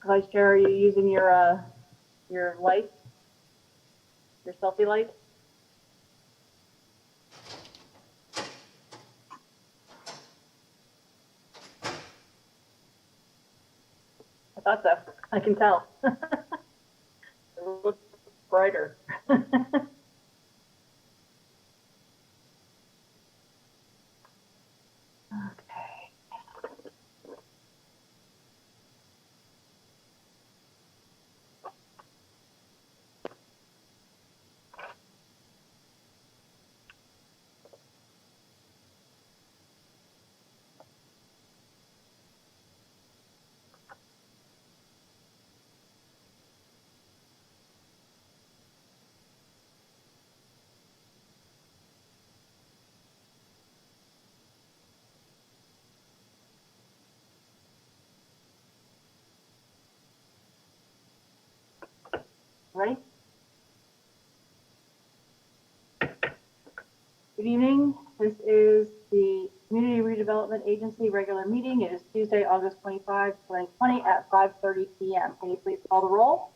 Vice Chair, are you using your light, your selfie light? I thought so. I can tell. It looks brighter. Okay. Ready? Good evening. This is the Community Redevelopment Agency regular meeting. It is Tuesday, August 25, 2020 at 5:30 p.m. Can you please call the roll?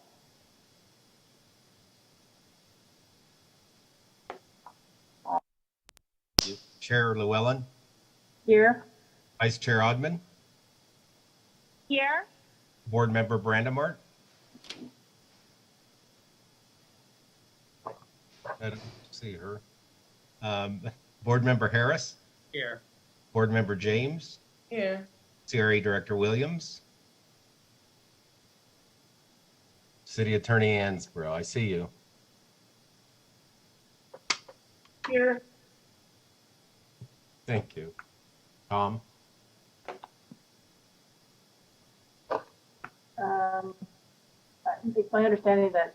Chair Llewellyn. Here. Vice Chair Ogman. Here. Board Member Brandemart. I don't see her. Board Member Harris. Here. Board Member James. Here. CRA Director Williams. City Attorney Ansbro, I see you. Here. Thank you. Tom. It's my understanding that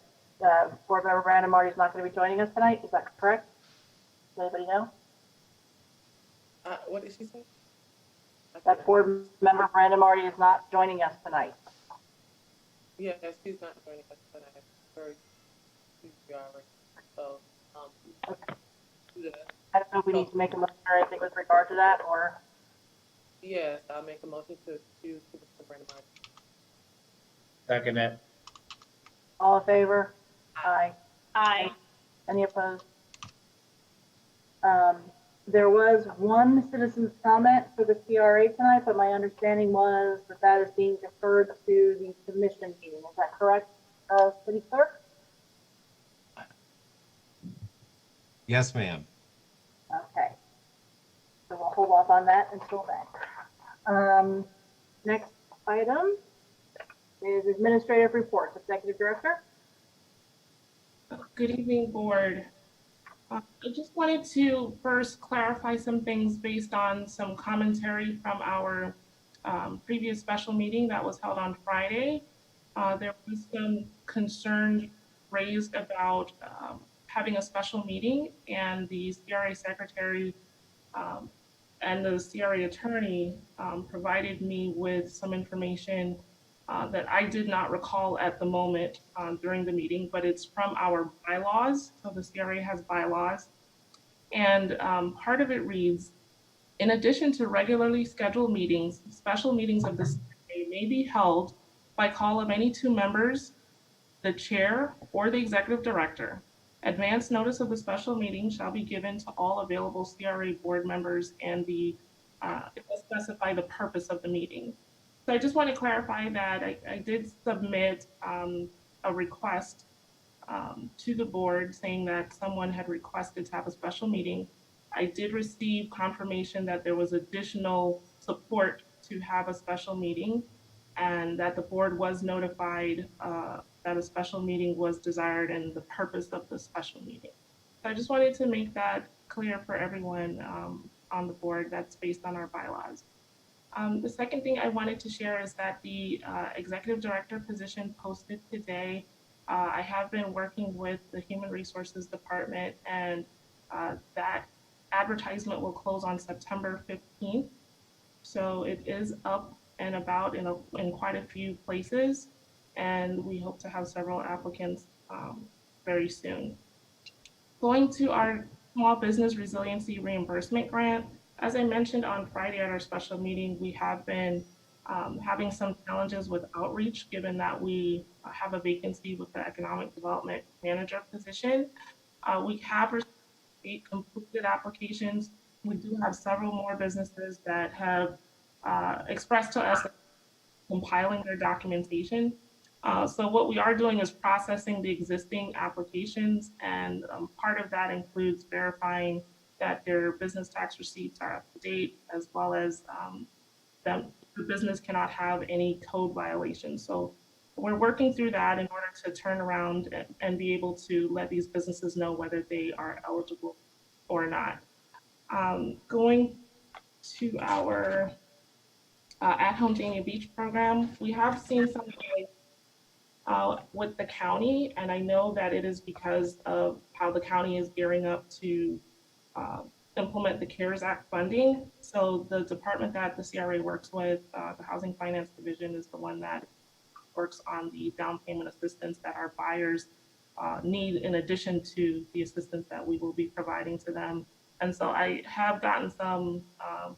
Board Member Brandon Marty is not going to be joining us tonight. Is that correct? Does anybody know? What did she say? That Board Member Brandon Marty is not joining us tonight. Yeah, she's not joining us tonight. So, Okay. yeah. I don't know if we need to make a motion or anything with regard to that, or Yes, I'll make a motion to excuse Mr. Brandon Martin. Second it. all in favor? Aye. Aye. Any opposed? There was one citizen's comment for the CRA tonight, but my understanding was that that is being deferred to the commission meeting. Is that correct, City Clerk? Yes, ma'am. Okay. So we'll hold off on that until then. Next item is administrative reports. Executive Director? Good evening, board. I just wanted to first clarify some things based on some commentary from our previous special meeting that was held on Friday. There was some concern raised about having a special meeting, and the CRA secretary and the CRA attorney provided me with some information that I did not recall at the moment during the meeting, but it's from our bylaws. So the CRA has bylaws. And part of it reads, in addition to regularly scheduled meetings, special meetings of the CRA may be held by call of any two members, the chair or the executive director. Advance notice of the special meeting shall be given to all available CRA board members, and it will specify the purpose of the meeting. So I just want to clarify that I did submit a request to the board saying that someone had requested to have a special meeting. I did receive confirmation that there was additional support to have a special meeting, and that the board was notified that a special meeting was desired and the purpose of the special meeting. So I just wanted to make that clear for everyone on the board. That's based on our bylaws. The second thing I wanted to share is that the executive director position posted today. I have been working with the Human Resources Department, and that advertisement will close on September 15th. So it is up and about in quite a few places, and we hope to have several applicants very soon. Going to our Small Business Resiliency Reimbursement Grant, As I mentioned on Friday at our special meeting, we have been having some challenges with outreach, given that we have a vacancy with the economic development manager position. We have received 8 completed applications. We do have several more businesses that have expressed to us that they're compiling their documentation. So what we are doing is processing the existing applications, and part of that includes verifying that their business tax receipts are up to date, as well as that the business cannot have any code violations. So we're working through that in order to turn around and be able to let these businesses know whether they are eligible or not. Going to our at-home Dania Beach program, we have seen some delays with the county, and I know that it is because of how the county is gearing up to uh, implement the CARES Act funding. So the department that the CRA works with, the Housing Finance Division, is the one that works on the down payment assistance that our buyers need, in addition to the assistance that we will be providing to them. And so I have gotten some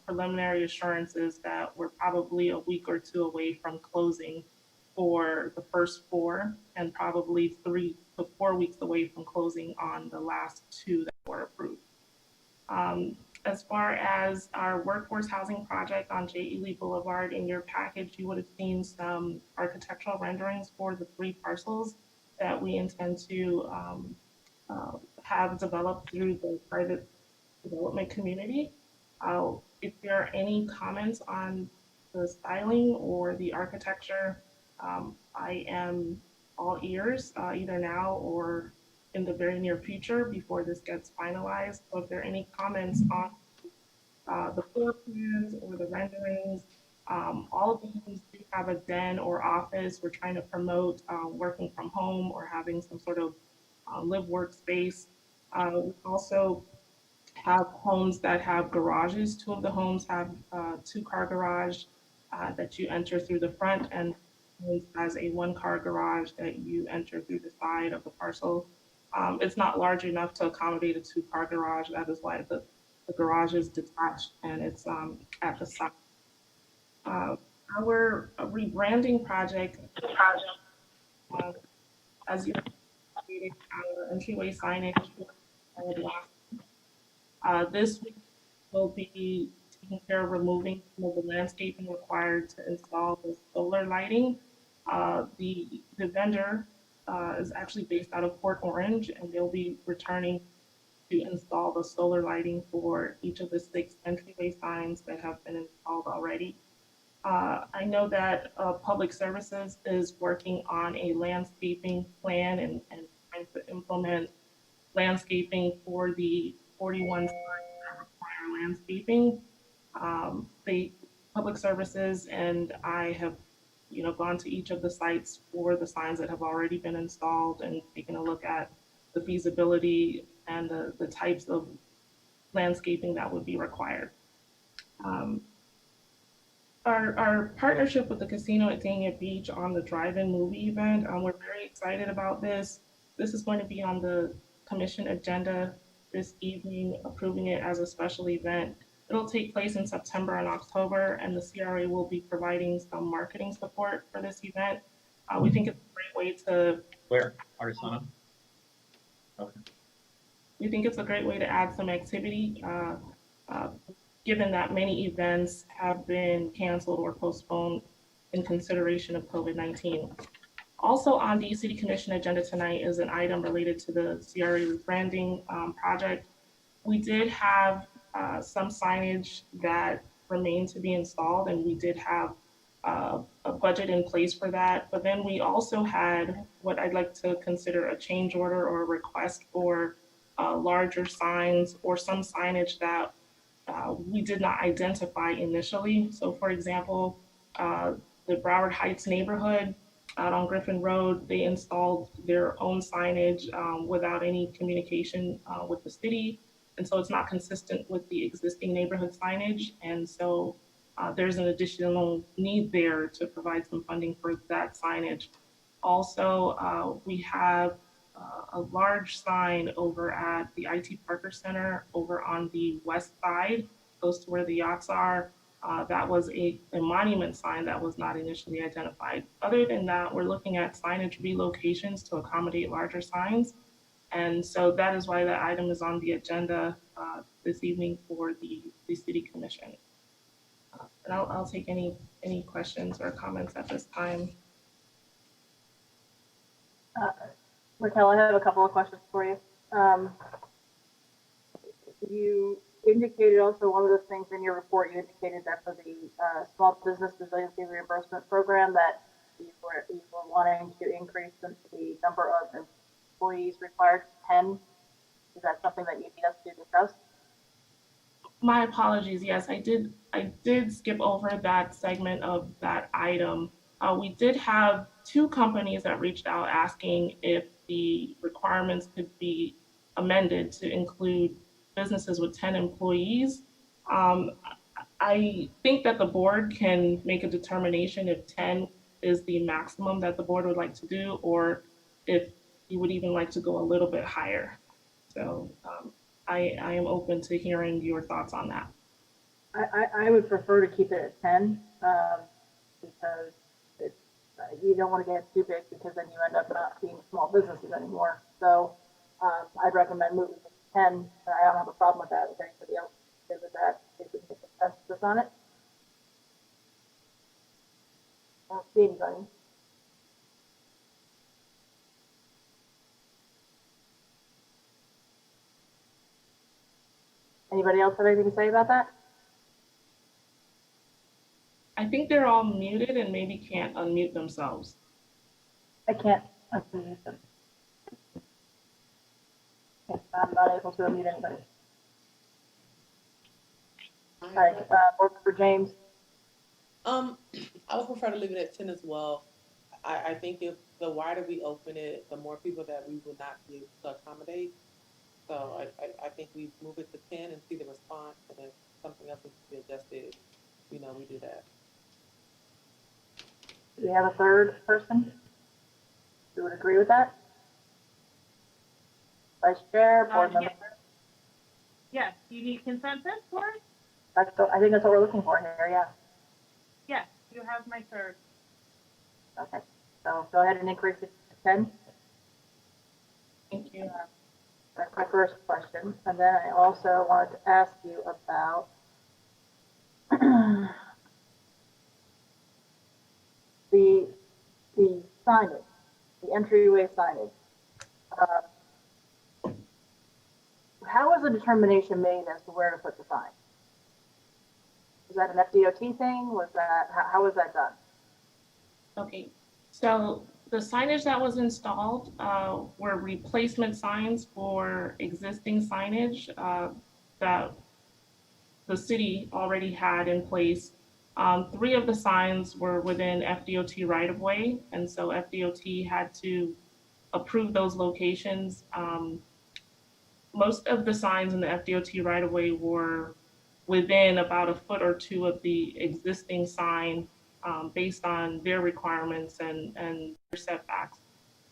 preliminary assurances that we're probably a week or two away from closing for the first 4, and probably 3 to 4 weeks away from closing on the last 2 that were approved. As far as our workforce housing project on J. Ely Boulevard, in your package, you would have seen some architectural renderings for the 3 parcels that we intend to have developed through the private development community. If there are any comments on the styling or the architecture, I am all ears, either now or in the very near future before this gets finalized. So if there are any comments on the floor plans or the renderings, all of the homes do have a den or office. We're trying to promote working from home or having some sort of live workspace. We also have homes that have garages. 2 of the homes have 2-car garage that you enter through the front, and has a 1-car garage that you enter through the side of the parcel. It's not large enough to accommodate a 2-car garage. That is why the garage is detached and it's at the side. Our rebranding project, as you stated, our entryway signage. This week will be taking care of removing some of the landscaping required to install the solar lighting. The vendor is actually based out of Port Orange, and they'll be returning to install the solar lighting for each of the 6 entryway signs that have been installed already. I know that Public Services is working on a landscaping plan and trying to implement landscaping for the 41 signs that require landscaping. The Public Services and I have, gone to each of the sites for the signs that have already been installed and taken a look at the feasibility and the types of landscaping that would be required. Our partnership with the casino at Dania Beach on the drive-in movie event, we're very excited about this. This is going to be on the commission agenda this evening, approving it as a special event. It'll take place in September and October, and the CRA will be providing some marketing support for this event. We think it's a great way to... Where? Artisana? Okay. We think it's a great way to add some activity, given that many events have been canceled or postponed in consideration of COVID-19. Also on the City Commission agenda tonight is an item related to the CRA rebranding project. We did have some signage that remained to be installed, and we did have a budget in place for that. But then we also had what I'd like to consider a change order or a request for larger signs or some signage that we did not identify initially. So for example, the Broward Heights neighborhood out on Griffin Road, they installed their own signage without any communication with the city. And so it's not consistent with the existing neighborhood signage. And so there's an additional need there to provide some funding for that signage. Also, we have a large sign over at the IT Parker Center over on the west side. close to where the yachts are. That was a monument sign that was not initially identified. Other than that, we're looking at signage relocations to accommodate larger signs. And so that is why that item is on the agenda this evening for the City Commission. And I'll take any questions or comments at this time. Raquel, I have a couple of questions for you. You indicated also one of the things in your report, you indicated that for the Small Business Resiliency Reimbursement Program that you were wanting to increase the number of employees required to 10. Is that something that you need us to discuss? My apologies. Yes, I did skip over that segment of that item. We did have 2 companies that reached out asking if the requirements could be amended to include businesses with 10 employees. I think that the board can make a determination if 10 is the maximum that the board would like to do, or if you would even like to go a little bit higher. So I am open to hearing your thoughts on that. I would prefer to keep it at 10 because you don't want to get too big because then you end up not being small businesses anymore. So I'd recommend moving to 10. And I don't have a problem with that. If anybody else is with that, if we can get consensus on it. I don't see anybody. Anybody else have anything to say about that? I think they're all muted and maybe can't unmute themselves. I can't unmute them. Okay, I'm not able to unmute anybody. All right, work for James. I would prefer to leave it at 10 as well. I think if the wider we open it, the more people that we will not be able to accommodate. So I think we move it to 10 and see the response, and if something else needs to be adjusted, we do that. Do we have a third person who would agree with that? Vice Chair, Board Member? Yes, you need consensus for it? I think that's what we're looking for here, yeah. Yes, you have my third. Okay, so go ahead and increase it to 10. Thank you. That's my first question. And then I also wanted to ask you about the signage, the entryway signage. How was the determination made as to where to put the sign? Was that an FDOT thing? Was that, how was that done? Okay, So the signage that was installed were replacement signs for existing signage that the city already had in place. 3 of the signs were within FDOT right-of-way, and so FDOT had to approve those locations. Most of the signs in the FDOT right-of-way were within about a foot or 2 of the existing sign based on their requirements and their setbacks.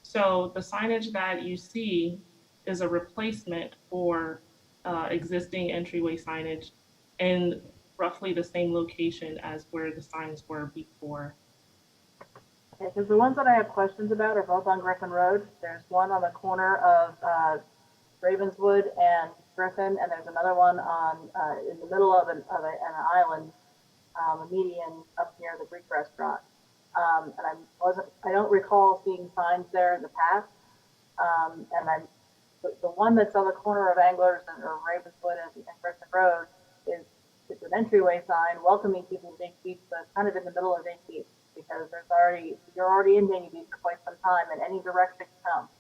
So the signage that you see is a replacement for existing entryway signage in roughly the same location as where the signs were before. Okay, because the ones that I have questions about are both on Griffin Road. There's one on the corner of Ravenswood and Griffin, and there's another one on in the middle of an island, a median up near the Greek restaurant. And I don't recall seeing signs there in the past. And the one that's on the corner of Anglers or Ravenswood and Griffin Road it's an entryway sign welcoming people to Dayton Beach, but kind of in the middle of Dayton Beach because you're already in Dayton Beach for quite some time, and any direction counts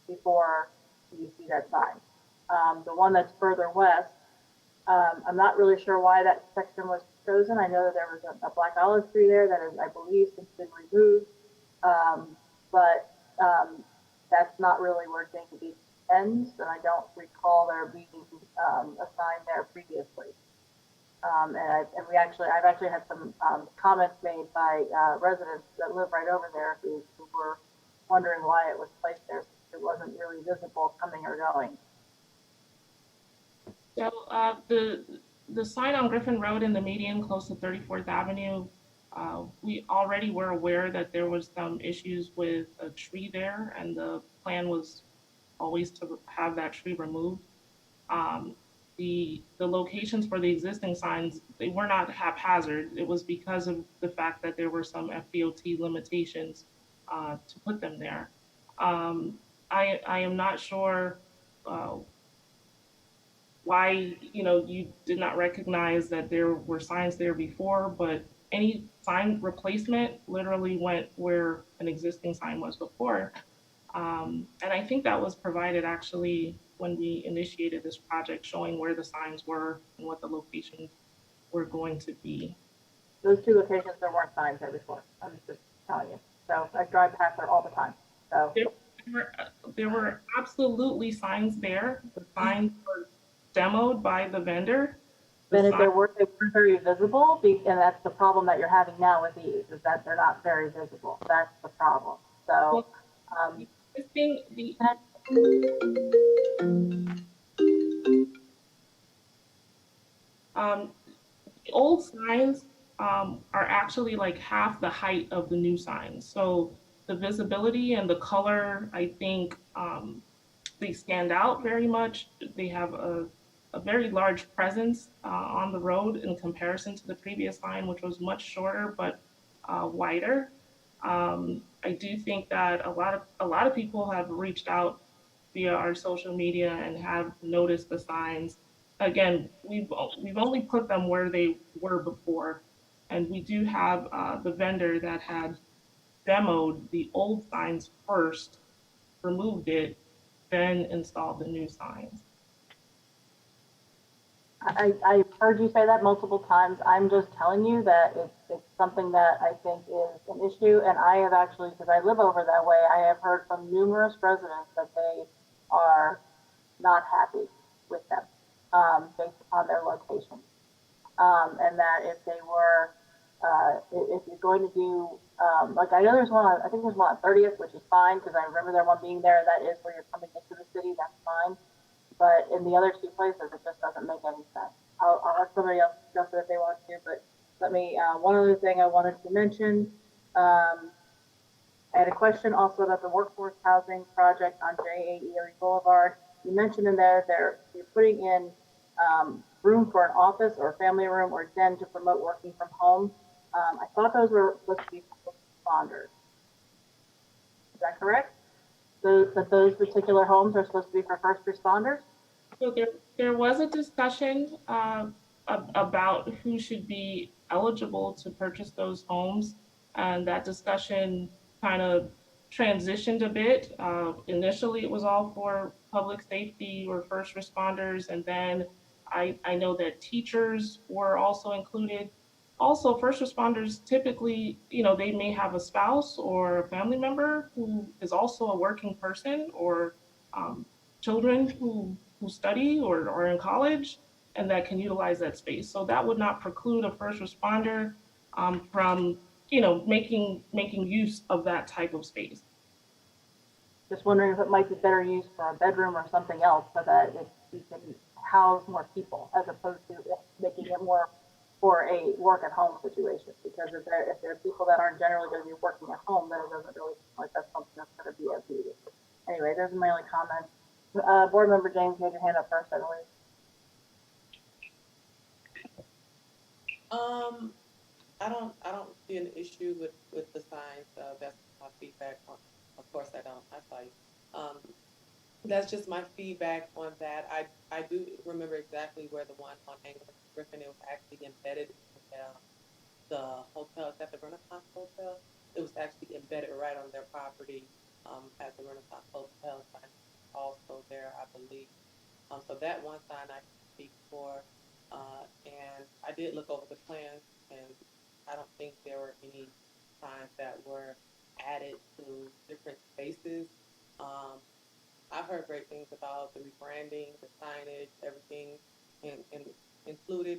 before you see that sign. The one that's further west, I'm not really sure why that section was chosen. I know that there was a black olive tree there that is, I believe, since been removed, but that's not really where Dayton Beach ends, and I don't recall there being a sign there previously. I've actually had some comments made by residents that live right over there who were wondering why it was placed there. It wasn't really visible coming or going. So the sign on Griffin Road in the median close to 34th Avenue, we already were aware that there was some issues with a tree there, and the plan was always to have that tree removed. Um, the locations for the existing signs, they were not haphazard. It was because of the fact that there were some FDOT limitations to put them there. Um, I am not sure uh, why you did not recognize that there were signs there before, but any sign replacement literally went where an existing sign was before. And I think that was provided actually when we initiated this project, showing where the signs were and what the locations were going to be. Those two locations, there weren't signs there before. I'm just telling you. So I drive past there all the time. So There were absolutely signs there. The signs were demoed by the vendor. then if they weren't very visible, and that's the problem that you're having now with these, is that they're not very visible. That's the problem. So, This thing, the um, old signs are actually like half the height of the new signs. So the visibility and the color, I think they stand out very much. They have a very large presence on the road in comparison to the previous sign, which was much shorter but wider. I do think that a lot of people have reached out via our social media and have noticed the signs. Again, we've only put them where they were before, and we do have the vendor that had demoed the old signs first, removed it, then installed the new signs. I've heard you say that multiple times. I'm just telling you that it's something that I think is an issue. And I have actually, because I live over that way, I have heard from numerous residents that they are not happy with them based upon their location. And that if they were, if you're going to do, like I know there's one, I think there's one on 30th, which is fine because I remember there one being there. That is where you're coming into the city. That's fine. But in the other two places, it just doesn't make any sense. I'll let somebody else discuss it if they want to, but let me, one other thing I wanted to mention, I had a question also about the workforce housing project on J.A. Erie Boulevard. You mentioned in there, you're putting in room for an office or a family room or den to promote working from home. I thought those were supposed to be first responders. Is that correct? Those particular homes are supposed to be for first responders? So there was a discussion about who should be eligible to purchase those homes, and that discussion kind of transitioned a bit. Initially, it was all for public safety or first responders, and then I know that teachers were also included. Also, first responders typically, they may have a spouse or a family member who is also a working person, or children who study or are in college and that can utilize that space. So that would not preclude a first responder from, making use of that type of space. Just wondering if it might be better used for a bedroom or something else so that you can house more people as opposed to making it more for a work at home situation. Because if there are people that aren't generally going to be working at home, then it doesn't really seem like that's something that's going to be as needed. Anyway, there's my only comment. Board Member James, you had your hand up first, I believe. I don't see an issue with the signs. That's my feedback on. Of course, I don't. I saw you. That's just my feedback on that. I do remember exactly where the one on Anglin Griffin, it was actually embedded in the hotel, at the Renaissance Hotel. It was actually embedded right on their property at the Renaissance Hotel. Also there, I believe. So that one sign I can speak for. And I did look over the plans, and I don't think there were any signs that were added to different spaces. I've heard great things about the rebranding, the signage, everything included.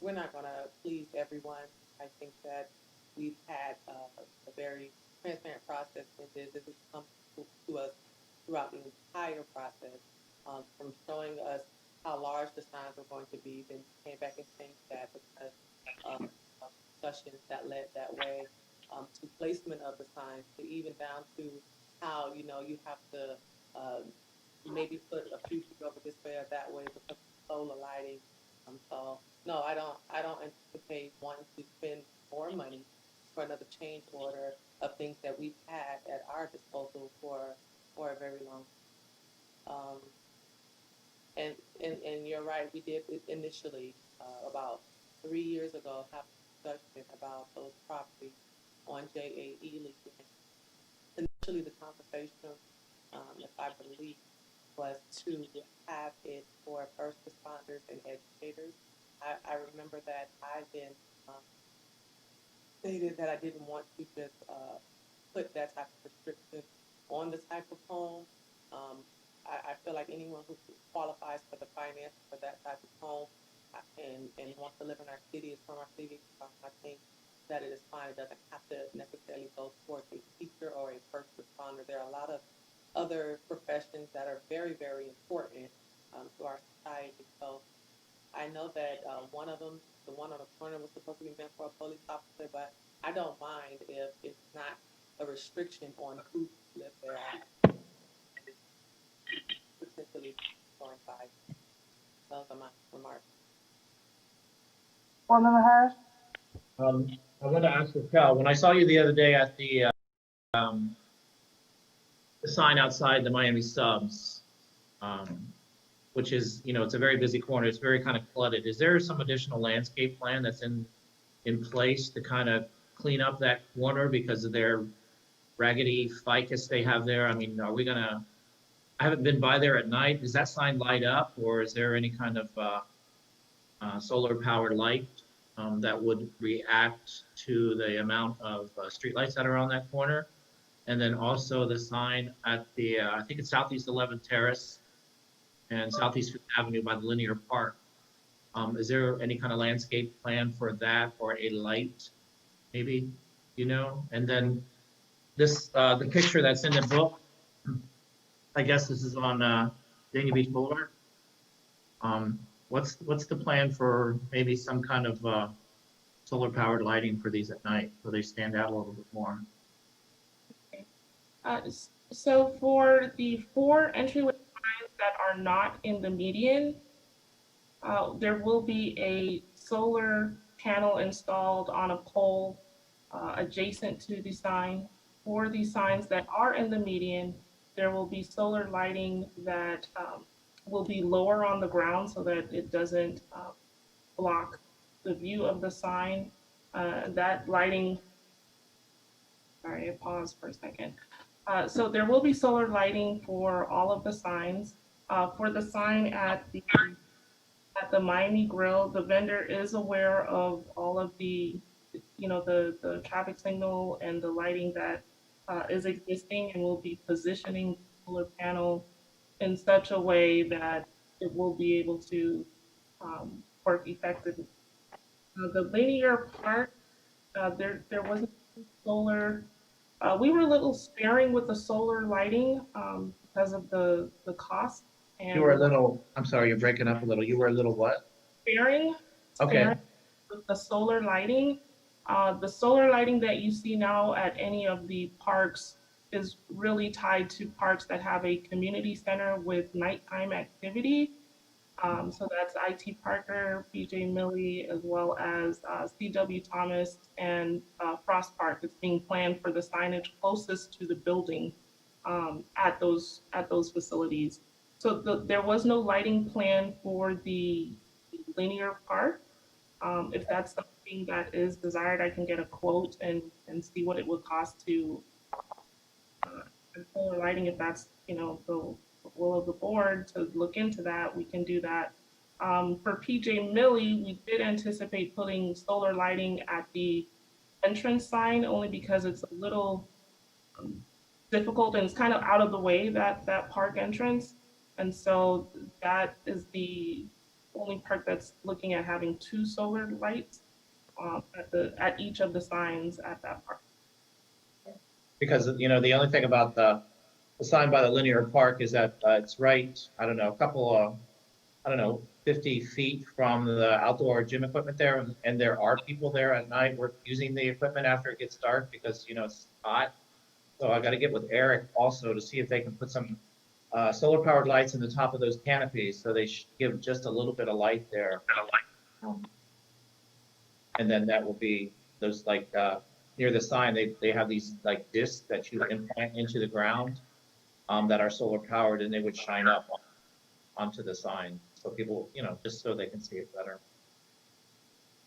We're not going to please everyone. I think that we've had a very transparent process in this. This has come to us throughout the entire process, from showing us how large the signs were going to be, then came back and changed that because of discussions that led that way, to placement of the signs, to even down to how, you have to maybe put a few feet over this way or that way because of solar lighting. So no, I don't anticipate wanting to spend more money for another change order of things that we've had at our disposal for a very long time. And you're right, we did initially, about 3 years ago, have a discussion about those properties on JA Ely. Initially, the conversation, if I believe, was to have it for first responders and educators. I remember that I then stated that I didn't want to just put that type of restriction on the type of home. I feel like anyone who qualifies for the finance for that type of home and wants to live in our city is from our city. I think that it is fine. It doesn't have to necessarily go towards a teacher or a first responder. There are a lot of other professions that are very, very important to our society. So I know that one of them, the one on the corner, was supposed to be meant for a police officer, but I don't mind if it's not a restriction on who live there. Potentially coincide. Those are my remarks. Board Member Harris? I want to ask Raquel, when I saw you the other day at the sign outside the Miami Subs, which is, it's a very busy corner. It's very kind of flooded. Is there some additional landscape plan that's in place to kind of clean up that corner because of their raggedy ficus they have there? I mean, are we gonna? I haven't been by there at night. Does that sign light up, or is there any kind of solar-powered light that would react to the amount of streetlights that are on that corner? And then also the sign at the, I think it's Southeast 11th Terrace and Southeast Fifth Avenue by the Linear Park. Is there any kind of landscape plan for that or a light, maybe, And then this, the picture that's in the book, I guess this is on Dania Beach Boulevard. What's the plan for maybe some kind of solar-powered lighting for these at night so they stand out a little bit more? So for the 4 entryway signs that are not in the median, there will be a solar panel installed on a pole adjacent to the sign. For the signs that are in the median, there will be solar lighting that will be lower on the ground so that it doesn't block the view of the sign. That lighting, sorry, I paused for a second. So there will be solar lighting for all of the signs. For the sign at the Miami Grill, the vendor is aware of all of the, the traffic signal and the lighting that is existing, and will be positioning the solar panel in such a way that it will be able to work effectively. The linear part, there wasn't solar. We were a little sparing with the solar lighting because of the cost. And You were a little, I'm sorry, you're breaking up a little. You were a little what? sparing Okay. with the solar lighting. The solar lighting that you see now at any of the parks is really tied to parks that have a community center with nighttime activity. So that's IT Parker, PJ Millie, as well as CW Thomas and Frost Park. It's being planned for the signage closest to the building at those facilities. So there was no lighting plan for the linear park. If that's something that is desired, I can get a quote and see what it would cost to solar lighting. If that's the will of the board to look into that, we can do that. For PJ Millie, we did anticipate putting solar lighting at the entrance sign only because it's a little difficult and it's kind of out of the way, that park entrance. And so that is the only park that's looking at having 2 solar lights at each of the signs at that park. Because, the only thing about the sign by the linear park is that it's right, I don't know, a couple of I don't know, 50 feet from the outdoor gym equipment there, and there are people there at night work using the equipment after it gets dark because, you know, it's hot. So I got to get with Eric also to see if they can put some solar powered lights in the top of those canopies so they give just a little bit of light there. And then that will be those like near the sign, they have these like discs that you implant into the ground that are solar powered, and they would shine up onto the sign so people, you know, just so they can see it better.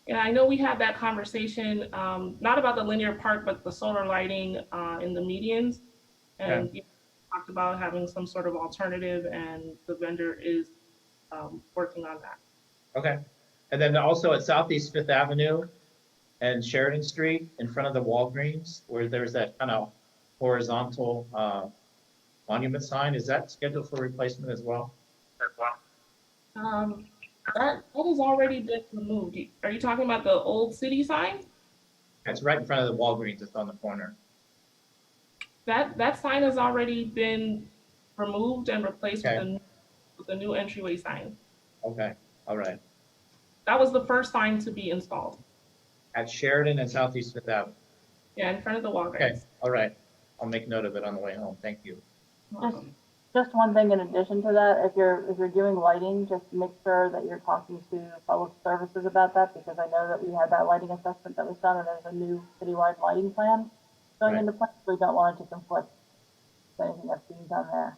Yeah, I know we had that conversation, not about the linear park, but the solar lighting in the medians. And you talked about having some sort of alternative, and the vendor is working on that. Okay. And then also at Southeast Fifth Avenue and Sheridan Street in front of the Walgreens, where there's that kind of horizontal monument sign, is that scheduled for replacement as well? Um, that has already been removed. Are you talking about the old city sign? It's right in front of the Walgreens, it's on the corner. That sign has already been removed and replaced Okay. with a new entryway sign. Okay, all right. That was the first sign to be installed. At Sheridan and Southeast Fifth Avenue. Yeah, in front of the Okay, Walgreens. all right. I'll make note of it on the way home. Thank you. Just one thing in addition to that, if you're doing lighting, just make sure that you're talking to public services about that, because I know that we had that lighting assessment that was done, and there's a new citywide lighting plan going Right. into place. We don't want it to conflict with anything that's being done there.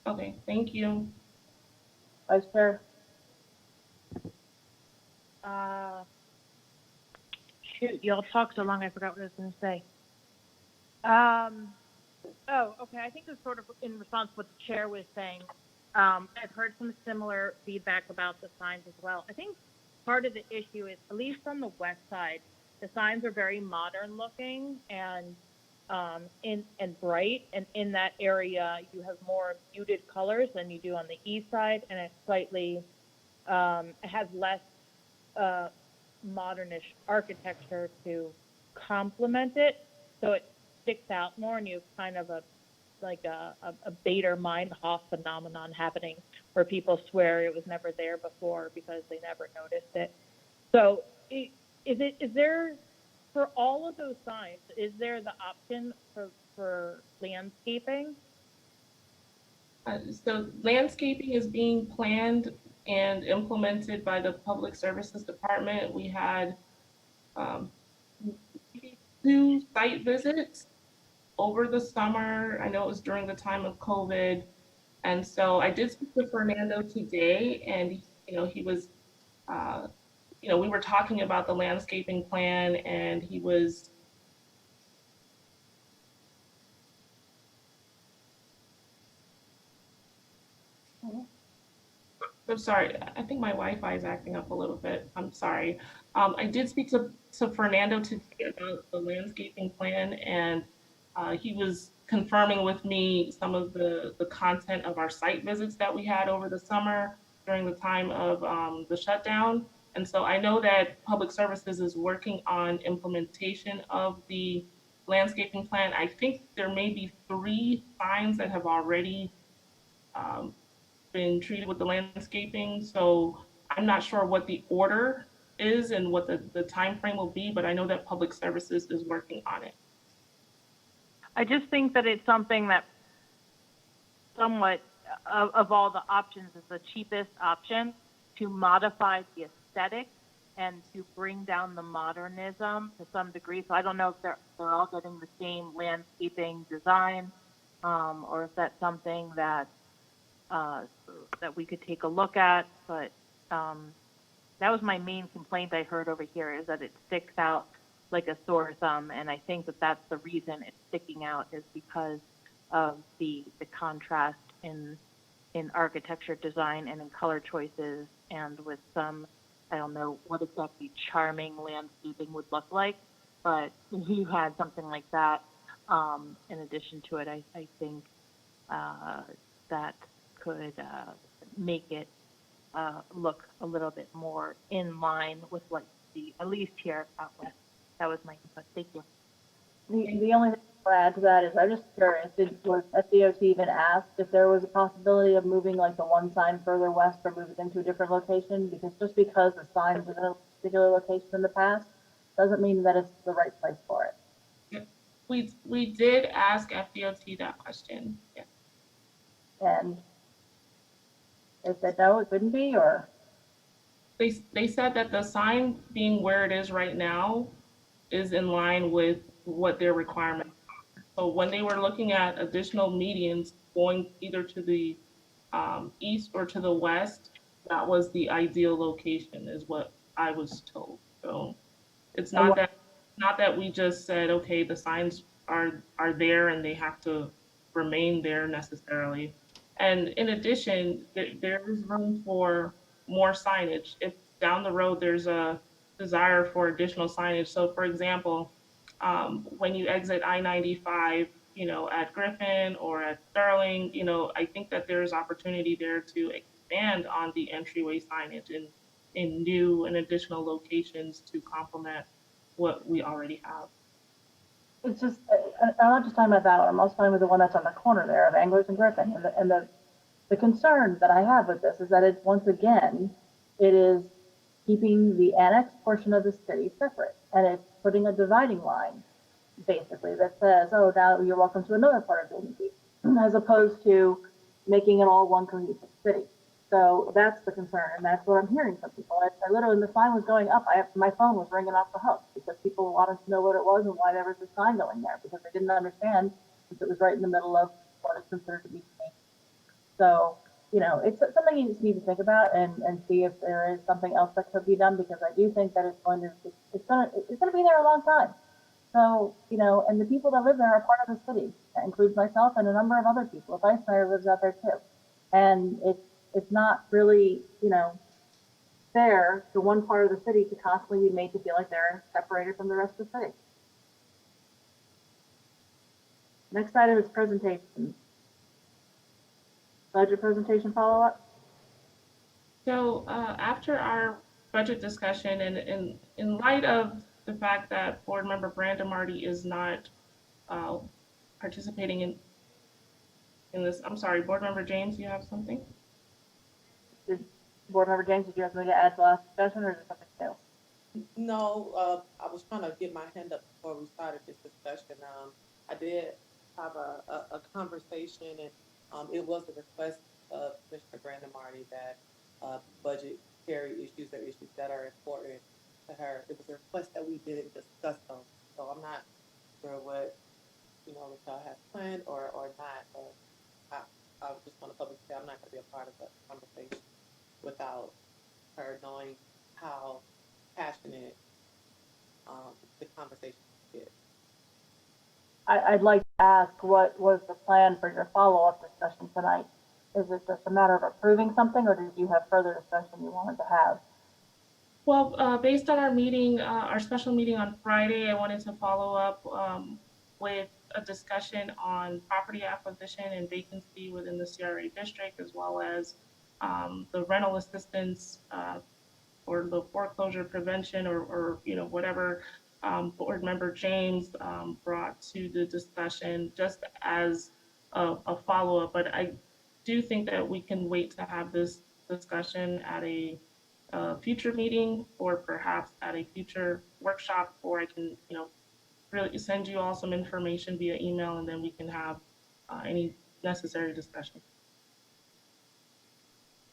Okay, thank you. Vice Chair? Shoot, y'all talked so long, I forgot what I was gonna say. Oh, okay, I think it's sort of in response to what the chair was saying. I've heard some similar feedback about the signs as well. I think part of the issue is, at least on the west side, the signs are very modern looking and and bright, and in that area you have more muted colors than you do on the east side, and it's slightly it has less modernish architecture to complement it, so it sticks out more, and you kind of a Bader Meinhof phenomenon happening where people swear it was never there before because they never noticed it. So is there, for all of those signs, is there the option for landscaping? So landscaping is being planned and implemented by the Public Services Department. We had maybe 2 site visits over the summer. I know it was during the time of COVID. And so I did speak to Fernando today, and he was, we were talking about the landscaping plan, and he was. I'm sorry, I think my Wi-Fi is acting up a little bit. I'm sorry. I did speak to Fernando today about the landscaping plan, and he was confirming with me some of the content of our site visits that we had over the summer during the time of the shutdown. And so I know that Public Services is working on implementation of the landscaping plan. I think there may be 3 signs that have already been treated with the landscaping. So I'm not sure what the order is and what the time frame will be, but I know that Public Services is working on it. I just think that it's something that somewhat of all the options is the cheapest option to modify the aesthetic and to bring down the modernism to some degree. So I don't know if they're all getting the same landscaping design, or if that's something that that we could take a look at. But that was my main complaint I heard over here, is that it sticks out like a sore thumb, and I think that that's the reason it's sticking out, is because of the contrast in architecture design and in color choices, and with some, I don't know what exactly charming landscaping would look like, but if you had something like that in addition to it, I think that could make it look a little bit more in line with what you see, at least here out west. That was my input. Thank you. The only thing What I add to that is I'm just curious, was SDOT even asked if there was a possibility of moving like the one sign further west or moving into a different location? Because just because the sign was in a particular location in the past doesn't mean that it's the right place for it. We did ask FDOT that question. Yeah. And they said no, it couldn't be, or They said that the sign being where it is right now is in line with what their requirements are. So when they were looking at additional medians going either to the east or to the west, that was the ideal location, is what I was told. So it's And not that we just said, okay, the signs are there and they have to remain there necessarily. And in addition, there is room for more signage. If down the road there's a desire for additional signage. So for example, when you exit I-95, you know, at Griffin or at Sterling, you know, I think that there's opportunity there to expand on the entryway signage in new and additional locations to complement what we already have. it's just, I'm not just talking about that one, I'm also talking about the one that's on the corner there of Anglers and Griffin. And the concern that I have with this is that it, once again, it is keeping the annexed portion of the city separate. And it's putting a dividing line, basically, that says, oh, now you're welcome to another part of Dayton Beach, as opposed to making it all one cohesive city. So that's the concern, and that's what I'm hearing from people. I literally, when the sign was going up, my phone was ringing off the hook because people wanted to know what it was and why there was a sign going there, because they didn't understand since it was right in the middle of what is considered to be safe. So, you know, it's something you just need to think about and see if there is something else that could be done, because I do think that it's going to be there a long time. So, you know, and the people that live there are part of the city. That includes myself and a number of other people. Vice Mayor lives out there too. And it's not really, you know, fair to one part of the city to constantly be made to feel like they're separated from the rest of the city. Next item is presentation. Budget presentation follow-up. So after our budget discussion and in light of the fact that Board Member Brandon Marty is not participating in this, I'm sorry, Board Member James, you have something? Did Board Member James, did you have something to add to the last discussion, or is it something else? No, I was trying to get my hand up before we started this discussion. I did have a conversation, and it was a request of Commissioner Brandon Marty that budgetary issues are issues that are important to her. It was a request that we didn't discuss them, so I'm not sure what Michelle has planned or not. But I just want to publicly say I'm not going to be a part of the conversation without her knowing how passionate the conversation is. I'd like to ask, what was the plan for your follow-up discussion tonight? Is it just a matter of approving something, or did you have further discussion you wanted to have? Well, based on our meeting, our special meeting on Friday, I wanted to follow up with a discussion on property acquisition and vacancy within the CRA district, as well as the rental assistance or the foreclosure prevention or you know, whatever Board Member James brought to the discussion, just as a follow-up. But I do think that we can wait to have this discussion at a future meeting or perhaps at a future workshop, or I can, you know, really send you all some information via email, and then we can have any necessary discussion.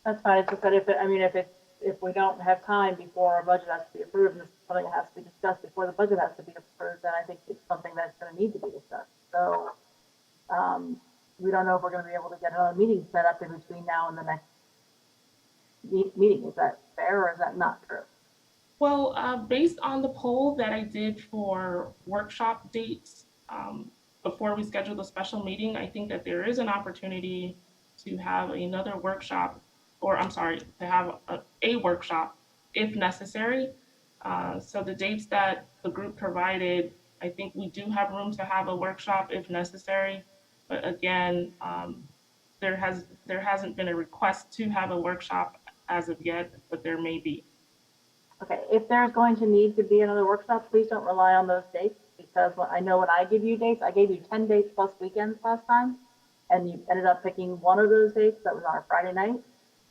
That's fine. It's just that if we don't have time before our budget has to be approved, and this is something that has to be discussed before the budget has to be approved, then I think it's something that's going to need to be discussed. So we don't know if we're going to be able to get another meeting set up in between now and the next meeting. Is that fair, or is that not true? Well, based on the poll that I did for workshop dates before we schedule the special meeting, I think that there is an opportunity to have another workshop, or I'm sorry, to have a workshop if necessary. So the dates that the group provided, I think we do have room to have a workshop if necessary. But again, there hasn't been a request to have a workshop as of yet, but there may be. Okay, if there's going to need to be another workshop, please don't rely on those dates, because I know when I give you dates, I gave you 10 dates plus weekends last time, and you ended up picking one of those dates that was on a Friday night.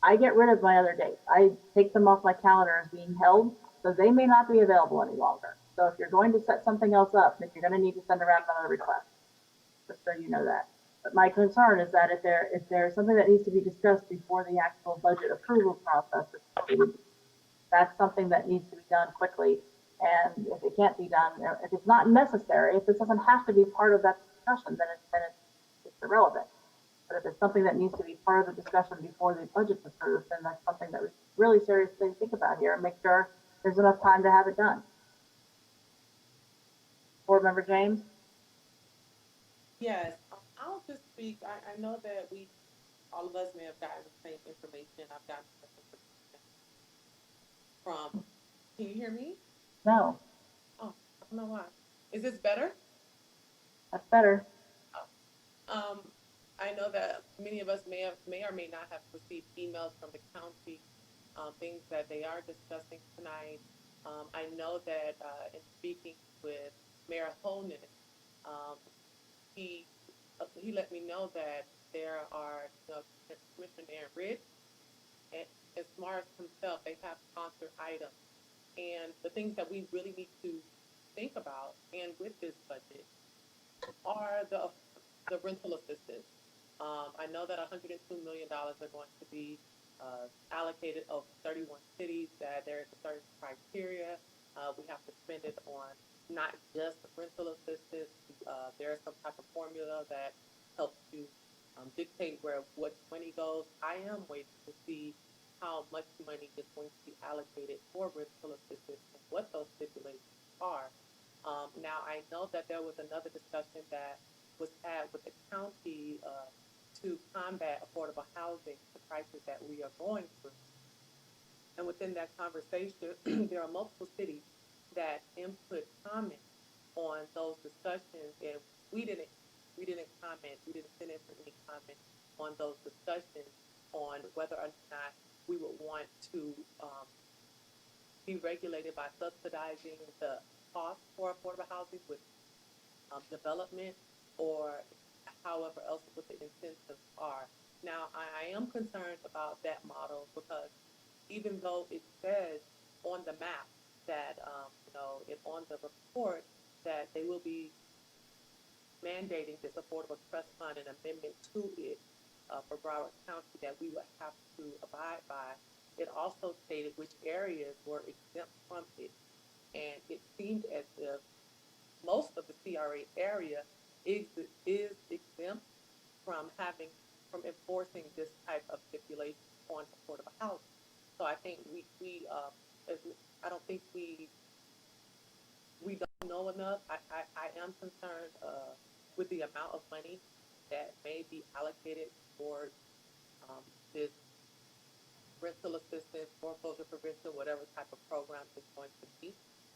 I get rid of my other dates. I take them off my calendar as being held, so they may not be available any longer. So if you're going to set something else up, then you're going to need to send around another request, just so you know that. But my concern is that if there's something that needs to be discussed before the actual budget approval process is completed, that's something that needs to be done quickly. And if it can't be done, if it's not necessary, if this doesn't have to be part of that discussion, then it's irrelevant. But if it's something that needs to be part of the discussion before the budget's approved, then that's something that we really seriously think about here and make sure there's enough time to have it done. Board Member James? Yes, I'll just speak. I know that all of us may have gotten the same information. I've gotten the same information from, can you hear me? No, Oh, I don't know why. Is this better? that's better. I know that many of us may or may not have received emails from the county, things that they are discussing tonight. I know that in speaking with Mayor Holden, um, he let me know that there are, Commissioner Dan Rich and as Morris himself, they have sponsored items. And the things that we really need to think about, and with this budget, are the rental assistance. I know that $102 million are going to be allocated over 31 cities, that there is a certain criteria. We have to spend it on not just rental assistance. There is some type of formula that helps you dictate where what money goes. I am waiting to see how much money is going to be allocated for rental assistance and what those stipulations are. Now, I know that there was another discussion that was had with the county to combat affordable housing, the crisis that we are going through. And within that conversation, there are multiple cities that input comments on those discussions, and we didn't comment, we didn't send in for any comment on those discussions on whether or not we would want to be regulated by subsidizing the cost for affordable housing with development, or however else what the incentives are. Now, I am concerned about that model because even though it says on the map that, on the report that they will be mandating this affordable trust fund and amendment to it for Broward County that we would have to abide by, it also stated which areas were exempt from it. And it seemed as if most of the CRA area is exempt from enforcing this type of stipulation on affordable housing. So I think I don't think we don't know enough. I am concerned with the amount of money that may be allocated for this rental assistance, foreclosure prevention, whatever type of program it's going to be.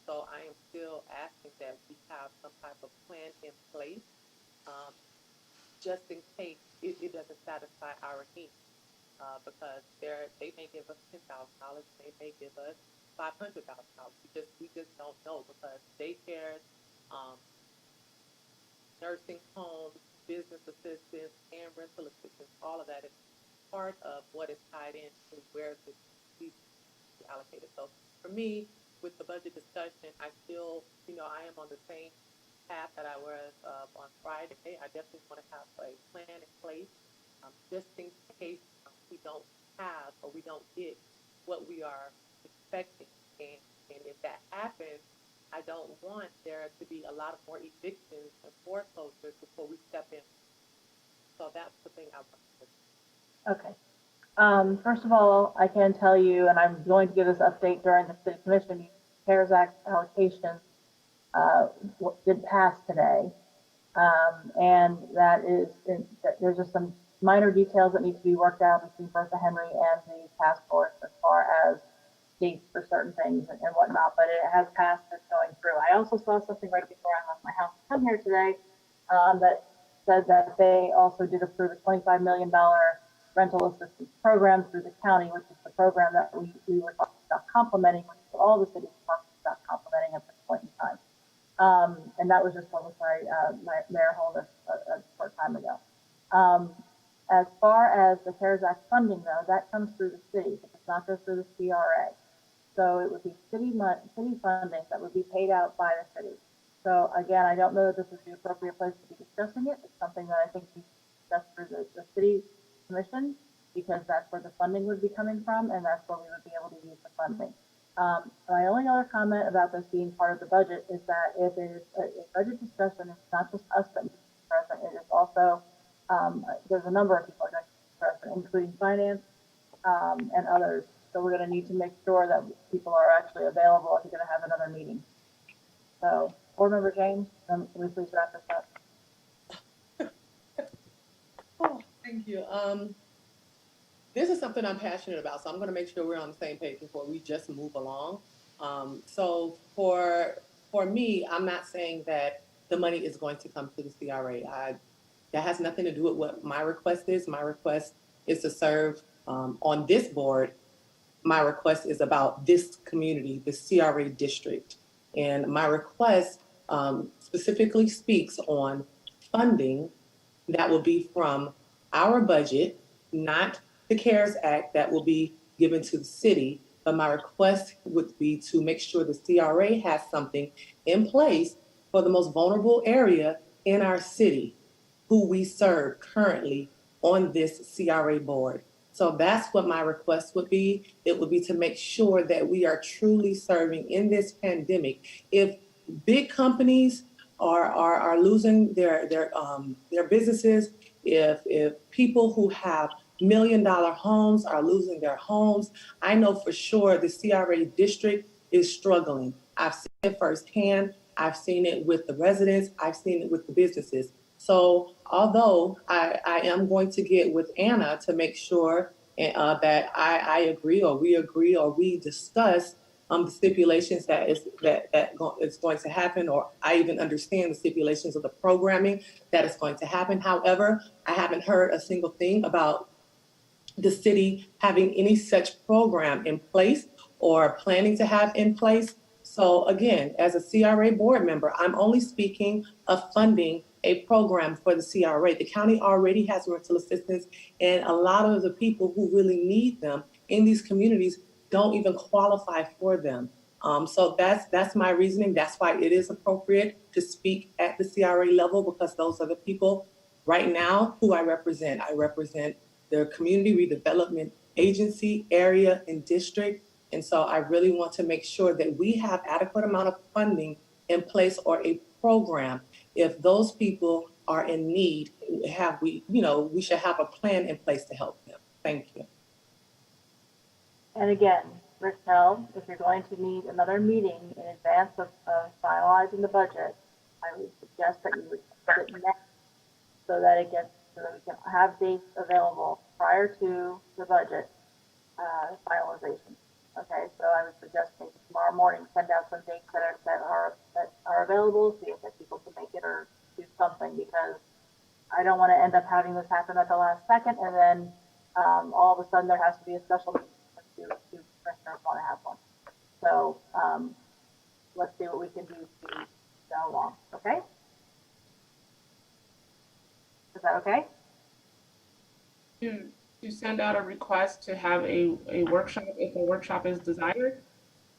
So I am still asking that we have some type of plan in place, just in case it doesn't satisfy our needs. Because they may give us $10,000, they may give us $500,000. We just don't know, because daycares, nursing homes, business assistance, and rental assistance, all of that is part of what is tied into where these allocated. So for me, with the budget discussion, I still, I am on the same path that I was on Friday. I definitely want to have a plan in place, just in case we don't have or we don't get what we are expecting. And if that happens, I don't want there to be a lot of more evictions and foreclosures before we step in. So that's the thing I want to do. Okay. First of all, I can tell you, and I'm going to give this update during the City Commission, CARES Act allocation did pass today. And that there's just some minor details that need to be worked out between Bertha Henry and the task force as far as dates for certain things and whatnot, but it has passed. It's going through. I also saw something right before I left my house to come here today that said that they also did approve a $25 million rental assistance program through the county, which is the program that we were talking about complementing, which all the cities talking about complementing at this point in time. And that was just published by Mayor Holness a short time ago. As far as the CARES Act funding, though, that comes through the city. It does not go through the CRA. So it would be city funding that would be paid out by the city. So again, I don't know that this is the appropriate place to be discussing it. It's something that I think we discuss through the city commission, because that's where the funding would be coming from, and that's where we would be able to use the funding. My only other comment about this being part of the budget is that if it is a budget discussion, it's not just us that needs to be present. It is also, there's a number of people that need to be present, including finance and others. So we're going to need to make sure that people are actually available if you're going to have another meeting. So, Board Member James, can we please wrap this up? Oh, thank you. This is something I'm passionate about, so I'm going to make sure we're on the same page before we just move along. So for me, I'm not saying that the money is going to come to the CRA. That has nothing to do with what my request is. My request is to serve on this board. My request is about this community, the CRA district. And my request specifically speaks on funding that will be from our budget, not the CARES Act that will be given to the city. But my request would be to make sure the CRA has something in place for the most vulnerable area in our city, who we serve currently on this CRA board. So that's what my request would be. It would be to make sure that we are truly serving in this pandemic. If big companies are losing their businesses, if people who have $1 million homes are losing their homes, I know for sure the CRA district is struggling. I've seen it firsthand. I've seen it with the residents. I've seen it with the businesses. So although I am going to get with Anna to make sure that I agree, or we agree, or we discuss the stipulations that is going to happen, or I even understand the stipulations of the programming that is going to happen. However, I haven't heard a single thing about the city having any such program in place or planning to have in place. So again, as a CRA board member, I'm only speaking of funding a program for the CRA. The county already has rental assistance, and a lot of the people who really need them in these communities don't even qualify for them. So that's my reasoning. That's why it is appropriate to speak at the CRA level, because those are the people right now who I represent. I represent the Community Redevelopment Agency, area, and district. And so I really want to make sure that we have adequate amount of funding in place, or a program. If those people are in need, we should have a plan in place to help them. Thank you. And again, Rochelle, if you're going to need another meeting in advance of finalizing the budget, I would suggest that you would put it next, so that we can have dates available prior to the budget finalization. Okay, so I would suggest maybe tomorrow morning send out some dates that are available, see if people can make it or do something, because I don't want to end up having this happen at the last second, and then all of a sudden there has to be a special meeting if two commissioners want to have one. So let's see what we can do to go along. Okay? Is that okay? To send out a request to have a workshop if a workshop is desired?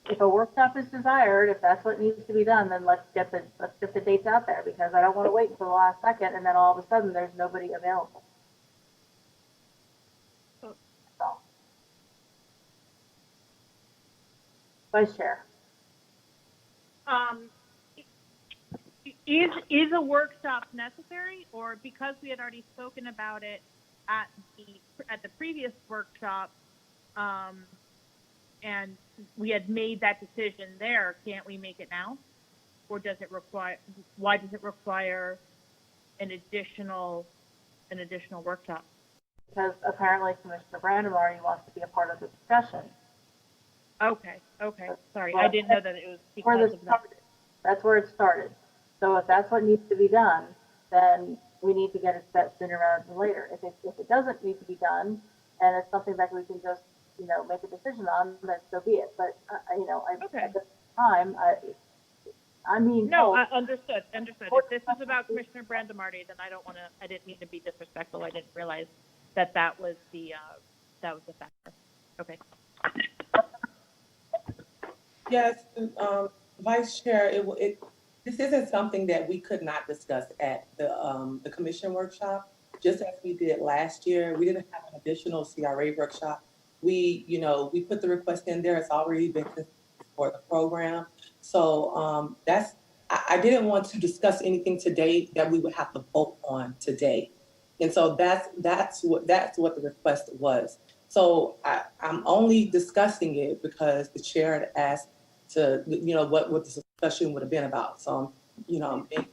If a workshop is desired, if that's what needs to be done, then let's get the dates out there, because I don't want to wait until the last second and then all of a sudden there's nobody available. So. Vice Chair. Is a workshop necessary, or because we had already spoken about it at the previous workshop, and we had made that decision there, can't we make it now? Or why does it require an additional workshop? Because apparently Commissioner Brandon wants to be a part of the discussion. Okay, sorry, I didn't know that it was because of that. That's where it started. So if that's what needs to be done, then we need to get it set sooner rather than later. If it doesn't need to be done, and it's something that we can just, make a decision on, then so be it. But, Okay. at this time, I mean, No, oh, understood. If this is about Commissioner Brandemarty, then I didn't mean to be disrespectful. I didn't realize that was the factor. Okay. Yes, Vice Chair, this isn't something that we could not discuss at the commission workshop. Just as we did last year, we didn't have an additional CRA workshop. We put the request in there. It's already been considered for the program. So I didn't want to discuss anything today that we would have to vote on today. And so that's what the request was. So I'm only discussing it because the chair had asked to, what the discussion would have been about. So, I'm being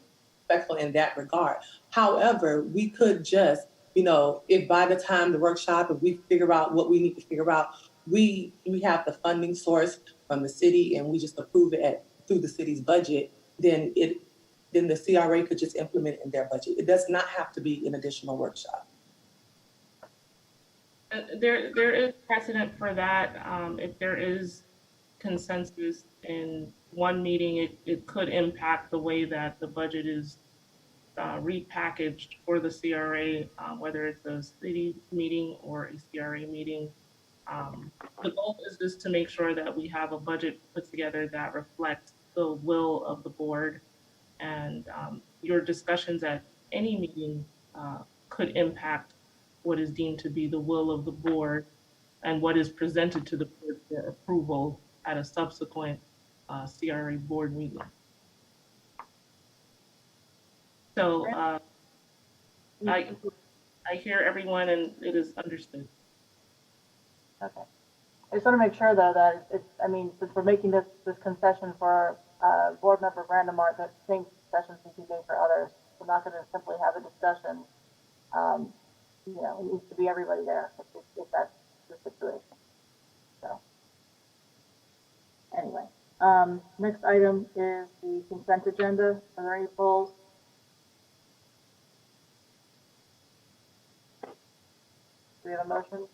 respectful in that regard. However, we could just, if by the time the workshop, if we figure out what we need to figure out, we have the funding source from the city and we just approve it through the city's budget, then the CRA could just implement it in their budget. It does not have to be an additional workshop. There is precedent for that. If there is consensus in one meeting, it could impact the way that the budget is repackaged for the CRA, whether it's a city meeting or a CRA meeting. The goal is just to make sure that we have a budget put together that reflects the will of the board, and your discussions at any meeting could impact what is deemed to be the will of the board and what is presented to the board for approval at a subsequent CRA board meeting. So I hear everyone and it is understood. okay. I just want to make sure though that since we're making this concession for board member Brandemart, that same concessions need to be made for others. We're not going to simply have a discussion. It needs to be everybody there if that's the situation. So anyway, next item is the consent agenda. Are there any polls? Do we have a motion?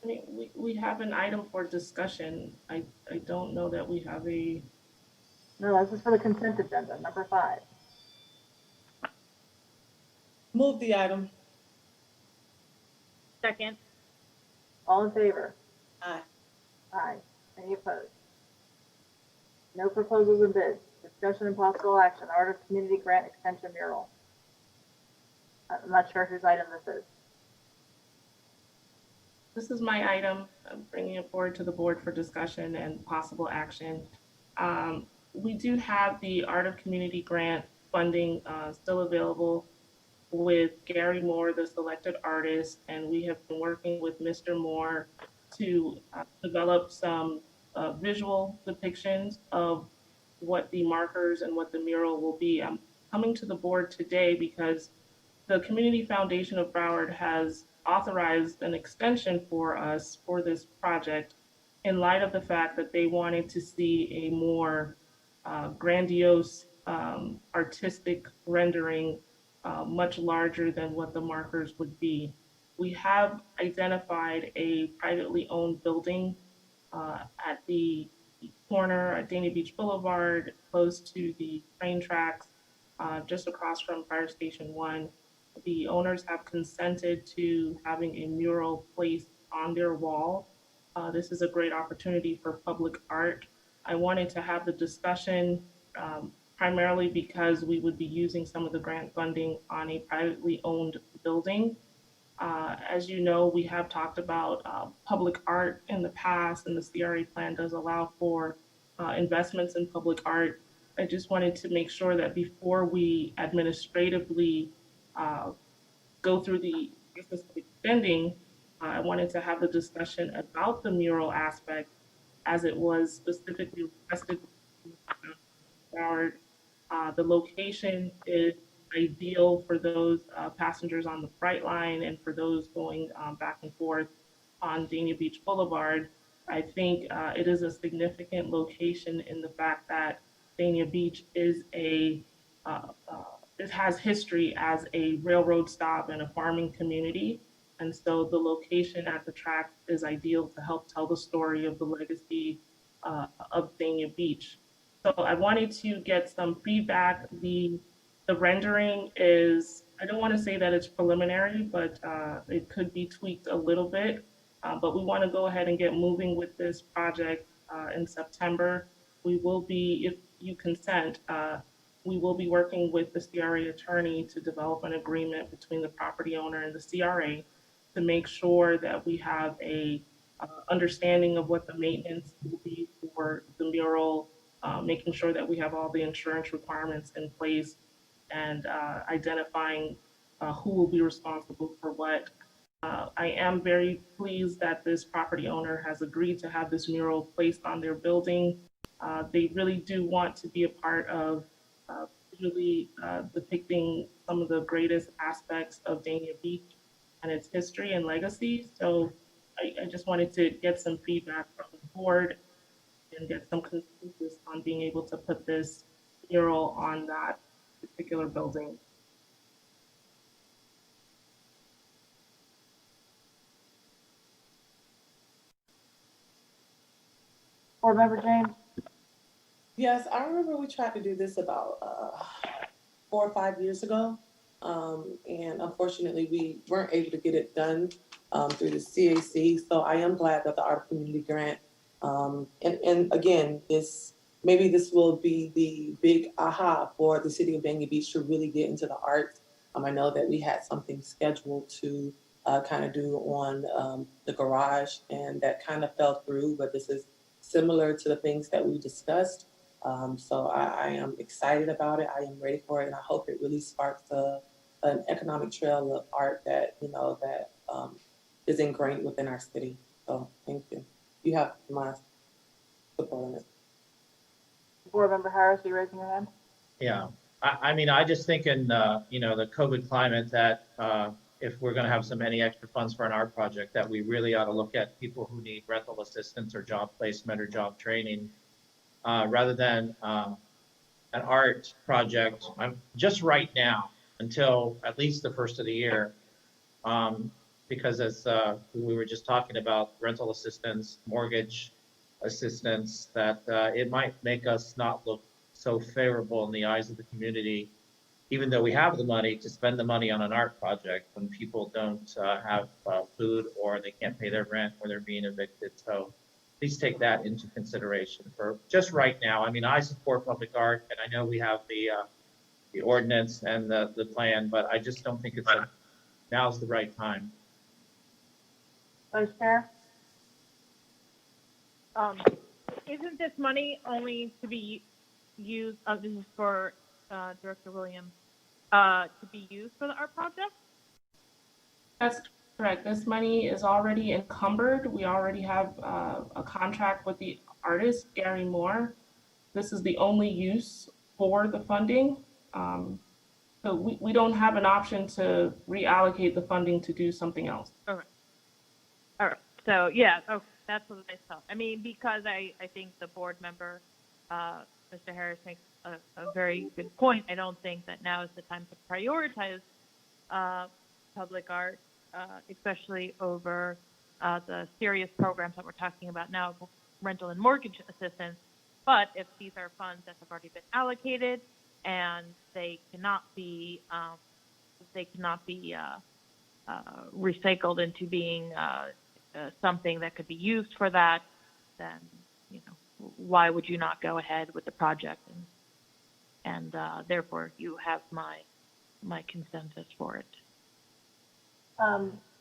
I mean, we have an item for discussion. I don't know that we have a. No, this is for the consent agenda, number 5. Move the item. Second. All in favor? Aye. Aye. Any opposed? No proposals and bids. Discussion and possible action. Art of Community Grant Extension Mural. I'm not sure whose item this is. This is my item. I'm bringing it forward to the board for discussion and possible action. We do have the Art of Community Grant funding still available with Gary Moore, the selected artist, and we have been working with Mr. Moore to develop some visual depictions of what the markers and what the mural will be. I'm coming to the board today because the Community Foundation of Broward has authorized an extension for us for this project in light of the fact that they wanted to see a more grandiose artistic rendering, much larger than what the markers would be. We have identified a privately owned building at the corner at Dania Beach Boulevard, close to the train tracks, just across from Fire Station 1. The owners have consented to having a mural placed on their wall. This is a great opportunity for public art. I wanted to have the discussion primarily because we would be using some of the grant funding on a privately owned building. As you know, we have talked about public art in the past, and the CRA plan does allow for investments in public art. I just wanted to make sure that before we administratively go through the process of extending, I wanted to have the discussion about the mural aspect as it was specifically requested. The location is ideal for those passengers on the Fright Line and for those going back and forth on Dania Beach Boulevard. I think it is a significant location in the fact that Dania Beach is it has history as a railroad stop and a farming community. And so the location at the track is ideal to help tell the story of the legacy of Dania Beach. So I wanted to get some feedback. The rendering is, I don't want to say that it's preliminary, but it could be tweaked a little bit. But we want to go ahead and get moving with this project in September. We will be, if you consent, we will be working with the CRA attorney to develop an agreement between the property owner and the CRA to make sure that we have a understanding of what the maintenance will be for the mural, making sure that we have all the insurance requirements in place, and identifying who will be responsible for what. I am very pleased that this property owner has agreed to have this mural placed on their building. They really do want to be a part of visually depicting some of the greatest aspects of Dania Beach and its history and legacy. So I just wanted to get some feedback from the board and get some consensus on being able to put this mural on that particular building. Board Member James? Yes, I remember we tried to do this about 4 or 5 years ago. And unfortunately, we weren't able to get it done through the CAC. So I am glad that the Art Community Grant, and again, maybe this will be the big aha for the city of Dania Beach to really get into the arts. I know that we had something scheduled to kind of do on the garage, and that kind of fell through, but this is similar to the things that we discussed. So I am excited about it. I am ready for it, and I hope it really sparks an economic trail of art that is ingrained within our city. So thank you. You have my support on it. Board Member Harris, are you raising your hand? Yeah, I mean, I just think in, the COVID climate that if we're going to have any extra funds for an art project, that we really ought to look at people who need rental assistance or job placement or job training rather than an art project. Just right now until at least the first of the year, because as we were just talking about rental assistance, mortgage assistance, that it might make us not look so favorable in the eyes of the community, even though we have the money to spend the money on an art project when people don't have food or they can't pay their rent or they're being evicted. So please take that into consideration for just right now. I mean, I support public art, and I know we have the ordinance and the plan, but I just don't think now's the right time. Vice Chair? Isn't this money only to be used, this is for Director Williams, to be used for the art project? That's correct. This money is already encumbered. We already have a contract with the artist, Gary Moore. This is the only use for the funding. So we don't have an option to reallocate the funding to do something else. All right. So, yeah, that's what I thought. I mean, because I think the board member, Mr. Harris, makes a very good point. I don't think that now is the time to prioritize public art, especially over the serious programs that we're talking about now, rental and mortgage assistance. But if these are funds that have already been allocated and they cannot be recycled into being something that could be used for that, then why would you not go ahead with the project? And therefore, you have my consensus for it.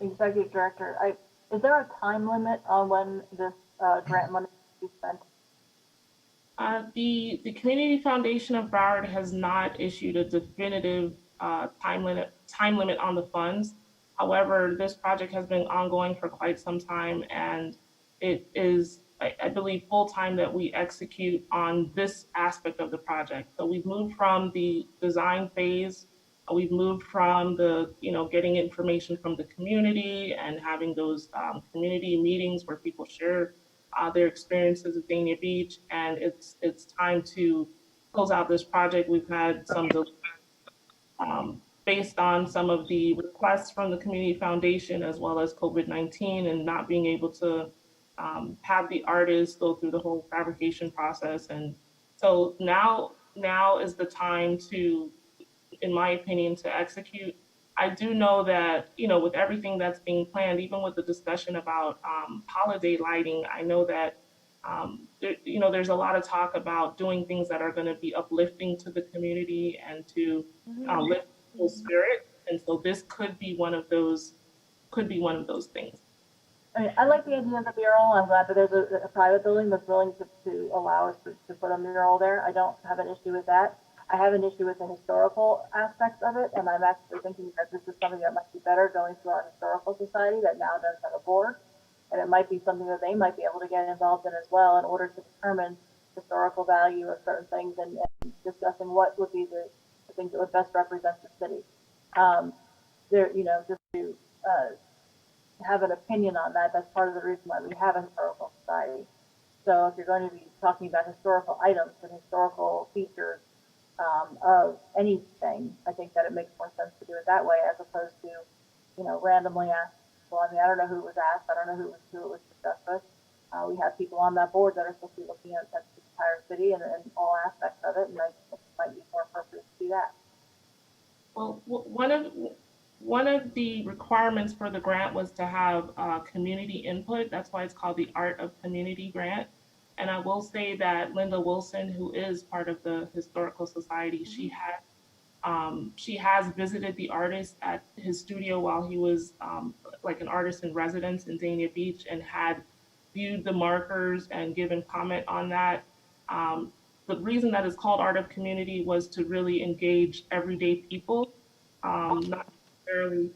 Executive Director, is there a time limit on when this grant money will be spent? The Community Foundation of Broward has not issued a definitive time limit on the funds. However, this project has been ongoing for quite some time, and it is, I believe, full time that we execute on this aspect of the project. So we've moved from the design phase, we've moved from the, getting information from the community and having those community meetings where people share their experiences at Dania Beach, and it's time to close out this project. We've had some based on some of the requests from the Community Foundation as well as COVID-19 and not being able to have the artists go through the whole fabrication process. And so now is the time to, in my opinion, to execute. I do know that, with everything that's being planned, even with the discussion about holiday lighting, I know that, there's a lot of talk about doing things that are going to be uplifting to the community and to lift people's spirit. And so this could be one of those things. I mean, I like the idea of the mural. I'm glad that there's a private building that's willing to allow us to put a mural there. I don't have an issue with that. I have an issue with the historical aspects of it, and I'm actually thinking that this is something that might be better going through our historical society that now does have a board, and it might be something that they might be able to get involved in as well in order to determine historical value of certain things and discussing what would be the things that would best represent the city. Just to have an opinion on that. That's part of the reason why we have a historical society. So if you're going to be talking about historical items and historical features of anything, I think that it makes more sense to do it that way as opposed to, randomly ask. Well, I mean, I don't know who was asked. I don't know who it was discussed with. We have people on that board that are supposed to be looking at the entire city and all aspects of it, and I think it might be more appropriate to do that. Well, one of the requirements for the grant was to have community input. That's why it's called the Art of Community Grant. And I will say that Linda Wilson, who is part of the Historical Society, she has visited the artist at his studio while he was like an artist in residence in Dania Beach, and had viewed the markers and given comment on that. The reason that it's called Art of Community was to really engage everyday people, not necessarily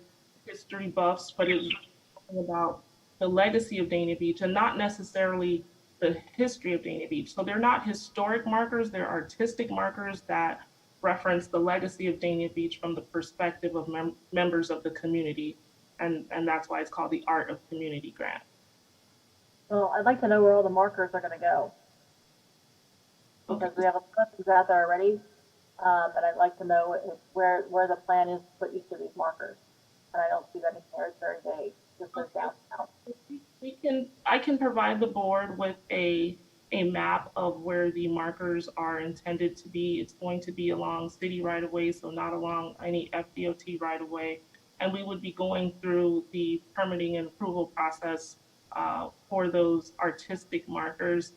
history buffs, but it's talking about the legacy of Dania Beach and not necessarily the history of Dania Beach. So they're not historic markers, they're artistic markers that reference the legacy of Dania Beach from the perspective of members of the community. And that's why it's called the Art of Community Grant. Well, I'd like to know where all the markers are going to go because we have a clip out there already, and I'd like to know where the plan is to put each of these markers. And I don't see that in here. It's very vague. Just says downtown. I can provide the board with a map of where the markers are intended to be. It's going to be along city right of way, so not along any FDOT right of way. And we would be going through the permitting and approval process for those artistic markers.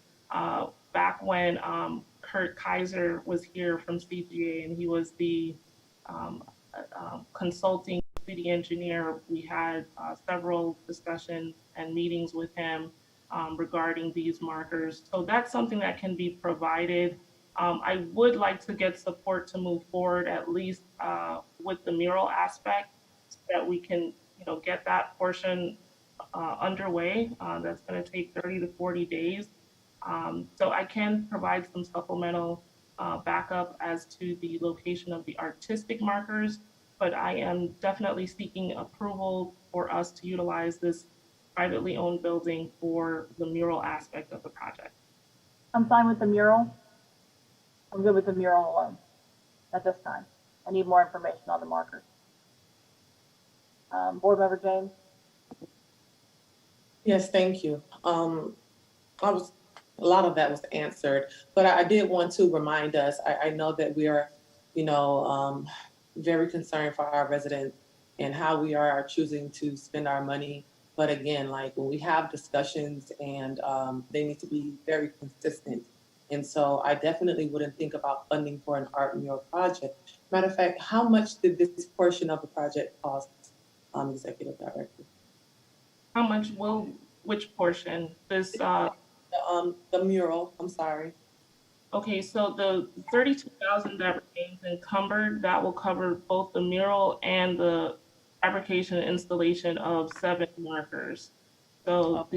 Back when Kurt Kaiser was here from CGA and he was the consulting city engineer, we had several discussions and meetings with him regarding these markers. So that's something that can be provided. I would like to get support to move forward at least with the mural aspect so that we can, get that portion underway. That's going to take 30 to 40 days. So I can provide some supplemental backup as to the location of the artistic markers, but I am definitely seeking approval for us to utilize this privately owned building for the mural aspect of the project. I'm fine with the mural. I'm good with the mural alone at this time. I need more information on the markers. Board Member James? Yes, thank you. A lot of that was answered, but I did want to remind us, I know that we are, very concerned for our residents and how we are choosing to spend our money. But again, like when we have discussions and they need to be very consistent. And so I definitely wouldn't think about funding for an art mural project. Matter of fact, how much did this portion of the project cost, Executive Director? How much will, which portion? This, the mural, I'm sorry. okay, so the 32,000 that remains encumbered, that will cover both the mural and the fabrication and installation of 7 markers. So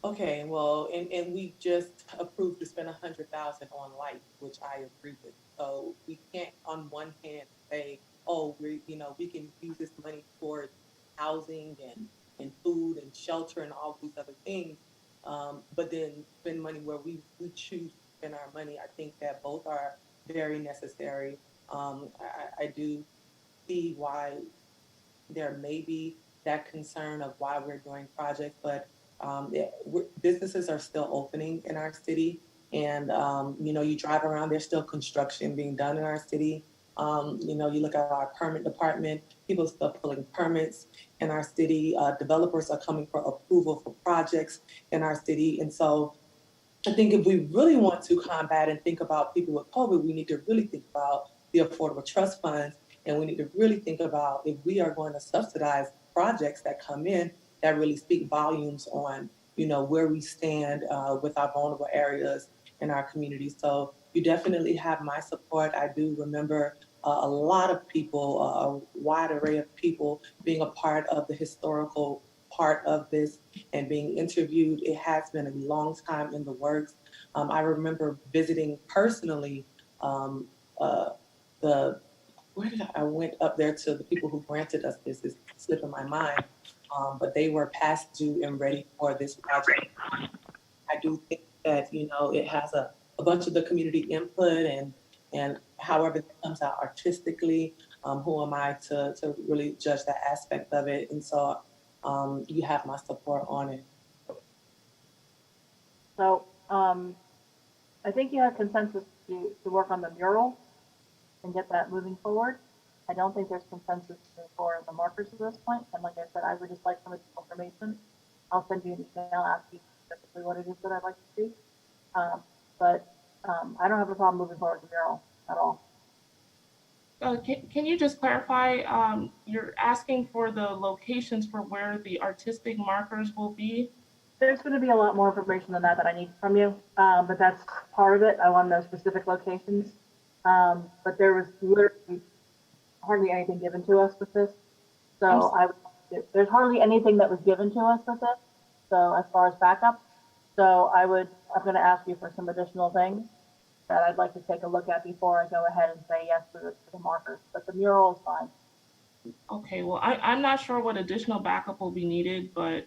Okay, well, and we just approved to spend 100,000 on light, which I agree with. So we can't on one hand say, oh, we can use this money towards housing and food and shelter and all these other things, but then spend money where we choose to spend our money. I think that both are very necessary. I do see why there may be that concern of why we're doing projects, but businesses are still opening in our city, and you drive around, there's still construction being done in our city. You look at our permit department, people are still pulling permits in our city. Developers are coming for approval for projects in our city, and so I think if we really want to combat and think about people with COVID, we need to really think about the affordable trust funds. And we need to really think about if we are going to subsidize projects that come in that really speak volumes on, where we stand with our vulnerable areas in our community. So you definitely have my support. I do remember a lot of people, a wide array of people being a part of the historical part of this and being interviewed. It has been a long time in the works. I remember visiting personally uh, the where did I went up there to the people who granted us this is slipping my mind, but they were past due and ready for this project. I do think that it has a bunch of the community input and however it comes out artistically. Who am I to really judge that aspect of it? And so you have my support on it. So I think you have consensus to work on the mural and get that moving forward. I don't think there's consensus for the markers at this point. And like I said, I would just like some additional information. I'll send you an email asking specifically what it is that I'd like to see. But I don't have a problem moving forward with the mural at all. Can you just clarify, you're asking for the locations for where the artistic markers will be? There's going to be a lot more information than that I need from you, but that's part of it. I want to know specific locations. But there was literally hardly anything given to us with this. So there's hardly anything that was given to us with this. So as far as backup, I'm going to ask you for some additional things that I'd like to take a look at before I go ahead and say yes to the markers. But the mural is fine. Okay, well, I'm not sure what additional backup will be needed, but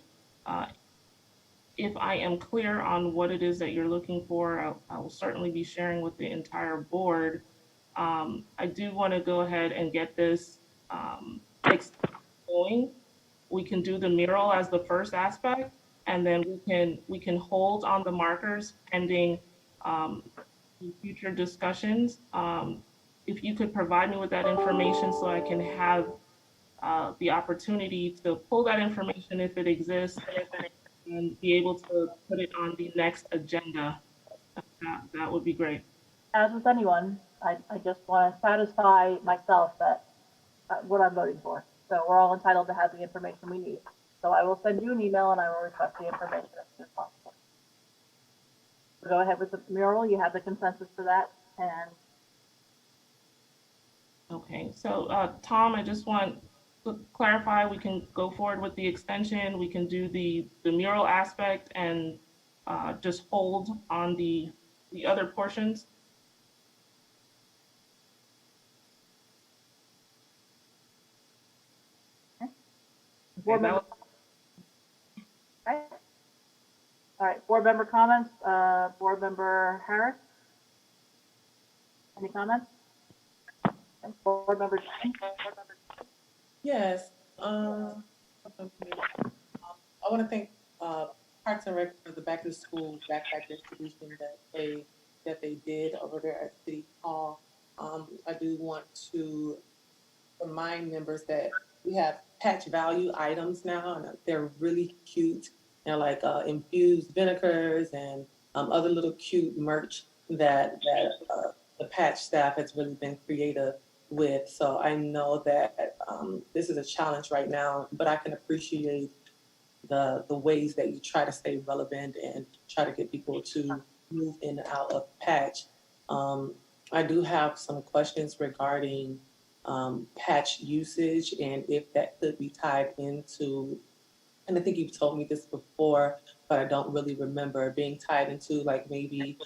if I am clear on what it is that you're looking for, I will certainly be sharing with the entire board. I do want to go ahead and get this going. We can do the mural as the first aspect, and then we can hold on the markers pending future discussions. If you could provide me with that information so I can have the opportunity to pull that information if it exists and be able to put it on the next agenda, that would be great. As with anyone, I just want to satisfy myself that what I'm voting for. So we're all entitled to have the information we need. So I will send you an email and I will request the information as soon as possible. So go ahead with the mural. You have the consensus for that. And Okay, so Tom, I just want to clarify, we can go forward with the extension, we can do the mural aspect and just hold on the other portions. board member, okay. All right, board member comments. Board member Harris. Any comments? Okay. Board member Jane? Yes. I want to thank Parks and Rec for the back to school backpack distribution that they did over there at City Hall. I do want to remind members that we have patch value items now, and they're really cute. They're like infused vinegars and other little cute merch that the patch staff has really been creative with. So I know that this is a challenge right now, but I can appreciate the ways that you try to stay relevant and try to get people to move in and out of patch. I do have some questions regarding patch usage and if that could be tied into, and I think you've told me this before, but I don't really remember, being tied into like maybe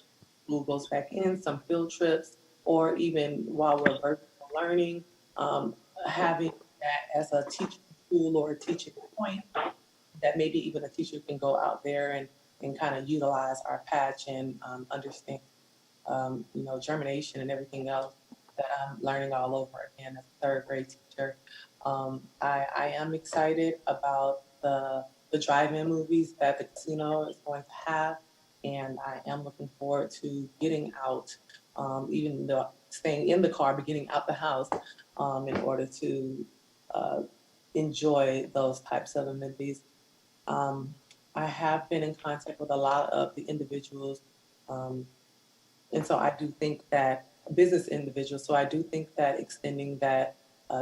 school goes back in, some field trips, or even while we're virtual learning, having that as a teaching tool or a teaching point that maybe even a teacher can go out there and kind of utilize our patch and understand, germination and everything else that I'm learning all over again as a third grade teacher. I am excited about the the drive-in movies that the casino is going to have. And I am looking forward to getting out, even though staying in the car, but getting out the house in order to enjoy those types of amenities. I have been in contact with a lot of the individuals, and so I do think that business individuals. So I do think that extending that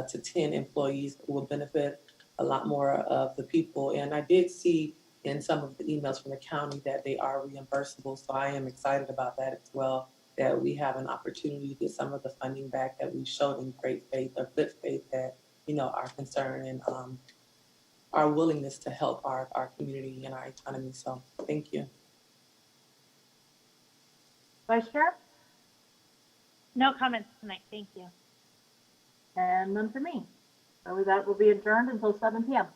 to 10 employees will benefit a lot more of the people. And I did see in some of the emails from the county that they are reimbursable. So I am excited about that as well. That we have an opportunity to get some of the funding back that we showed in great faith or good faith that our concern and our willingness to help our community and our economy. So thank you. Vice Chair? No comments tonight, thank you. And none for me. So with that, we'll be adjourned until 7 p.m.